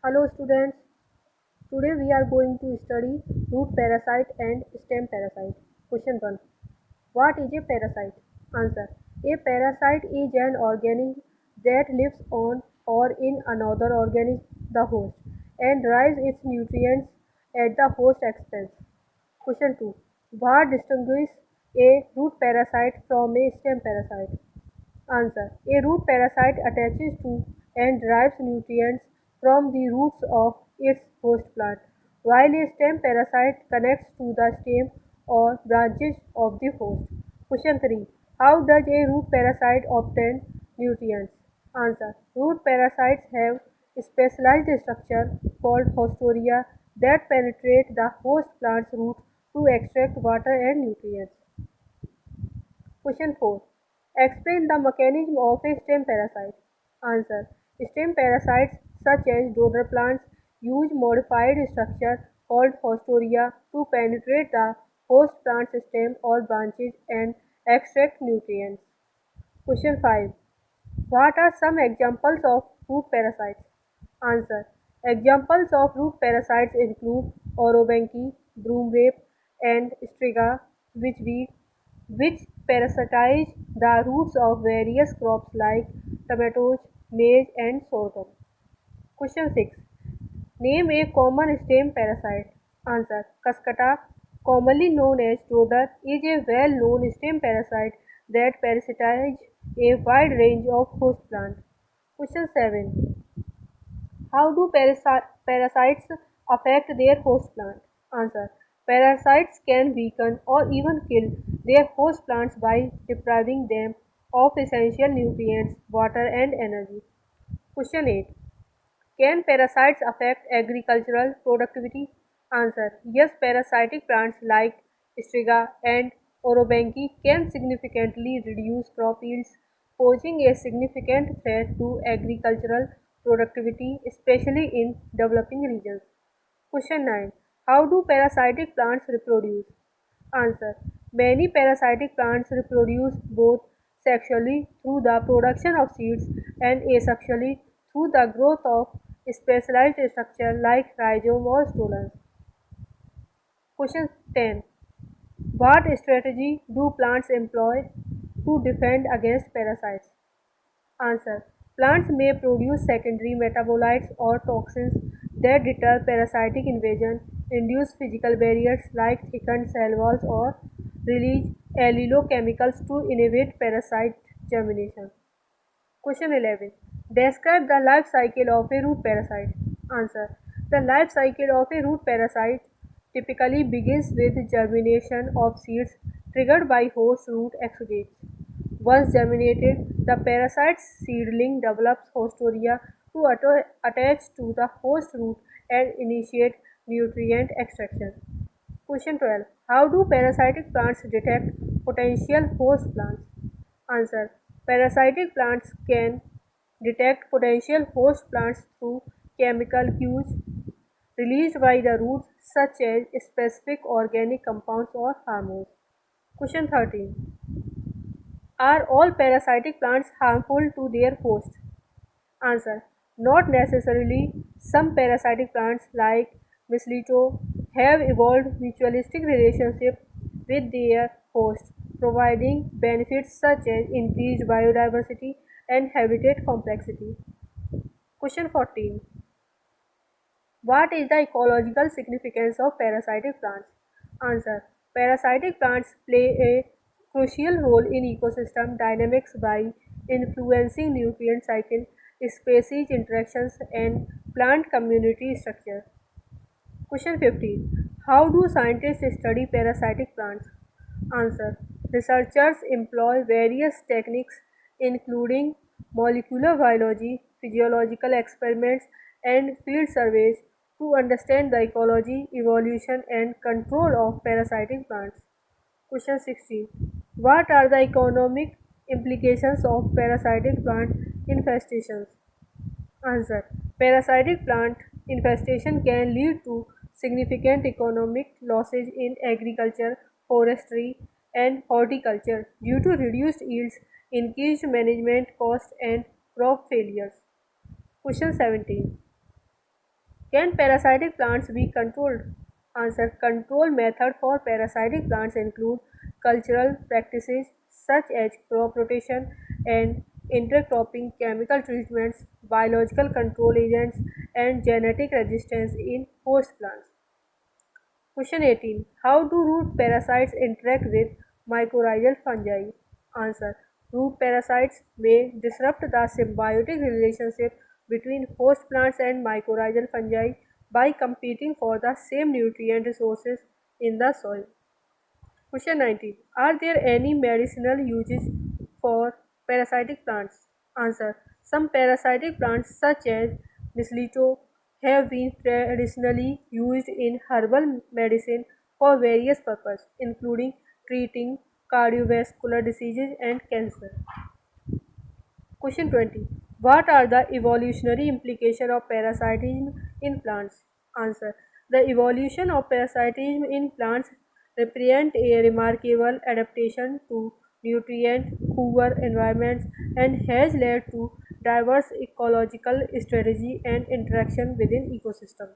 Hello students, today we are going to study root parasite and stem parasite. Question 1. What is a parasite? Answer. A parasite is an organism that lives on or in another organism, the host, and derives its nutrients at the host expense. Question 2. What distinguishes a root parasite from a stem parasite? Answer. A root parasite attaches to and derives nutrients from the roots of its host plant, while a stem parasite connects to the stem or branches of the host. Question 3. How does a root parasite obtain nutrients? Answer. Root parasites have a specialized structure called hostoria that penetrate the host plant's root to extract water and nutrients. Question 4. Explain the mechanism of a stem parasite. Answer. Stem parasites such as daughter plants use modified structure called hostoria to penetrate the host plant's stem or branches and extract nutrients. Question 5. What are some examples of root parasites? Answer. Examples of root parasites include orobanche, broomrape, and striga witchweed, which parasitize the roots of various crops like tomatoes, maize, and sorghum. Question 6. Name a common stem parasite. Answer. Cascata, commonly known as dodder, is a well-known stem parasite that parasitizes a wide range of host plants. Question 7. How do parasites affect their host plant? Answer. Parasites can weaken or even kill their host plants by depriving them of essential nutrients, water, and energy. Question 8. Can parasites affect agricultural productivity? Answer. Yes, parasitic plants like striga and orobanche can significantly reduce crop yields, posing a significant threat to agricultural productivity, especially in developing regions. Question 9. How do parasitic plants reproduce? Answer. Many parasitic plants reproduce both sexually through the production of seeds and asexually through the growth of specialized structure like rhizome or stolons. Question 10. What strategy do plants employ to defend against parasites? Answer. Plants may produce secondary metabolites or toxins that deter parasitic invasion, induce physical barriers like thickened cell walls, or release allelochemicals to inhibit parasite germination. Question 11. Describe the life cycle of a root parasite. Answer. The life cycle of a root parasite typically begins with germination of seeds triggered by host root exudates. Once germinated, the parasite's seedling develops hostoria to attach to the host root and initiate nutrient extraction. Question 12. How do parasitic plants detect potential host plants? Answer. Parasitic plants can detect potential host plants through chemical cues released by the roots such as specific organic compounds or hormones. Question 13. Are all parasitic plants harmful to their host? Answer. Not necessarily. Some parasitic plants like mistletoe have evolved mutualistic relationships with their host, providing benefits such as increased biodiversity and habitat complexity. Question 14. What is the ecological significance of parasitic plants? Answer. Parasitic plants play a crucial role in ecosystem dynamics by influencing nutrient cycle, species interactions, and plant community structure. Question 15. How do scientists study parasitic plants? Answer. Researchers employ various techniques including molecular biology, physiological experiments, and field surveys to understand the ecology, evolution, and control of parasitic plants. Question 16. What are the economic implications of parasitic plant infestations? Answer. Parasitic plant infestation can lead to significant economic losses in agriculture, forestry, and horticulture due to reduced yields, increased management costs, and crop failures. Question 17. Can parasitic plants be controlled? Answer. Control method for parasitic plants include cultural practices such as crop rotation and intercropping, chemical treatments, biological control agents, and genetic resistance in host plants. Question 18. How do root parasites interact with mycorrhizal fungi? Answer. Root parasites may disrupt the symbiotic relationship between host plants and mycorrhizal fungi by competing for the same nutrient resources in the soil. Question 19. Are there any medicinal uses for parasitic plants? Answer. Some parasitic plants such as mistletoe have been traditionally used in herbal medicine for various purposes, including treating cardiovascular diseases and cancer. Question 20. What are the evolutionary implications of parasitism in plants? Answer. The evolution of parasitism in plants represent a remarkable adaptation to nutrient poor environments and has led to diverse ecological strategy and interaction within ecosystem.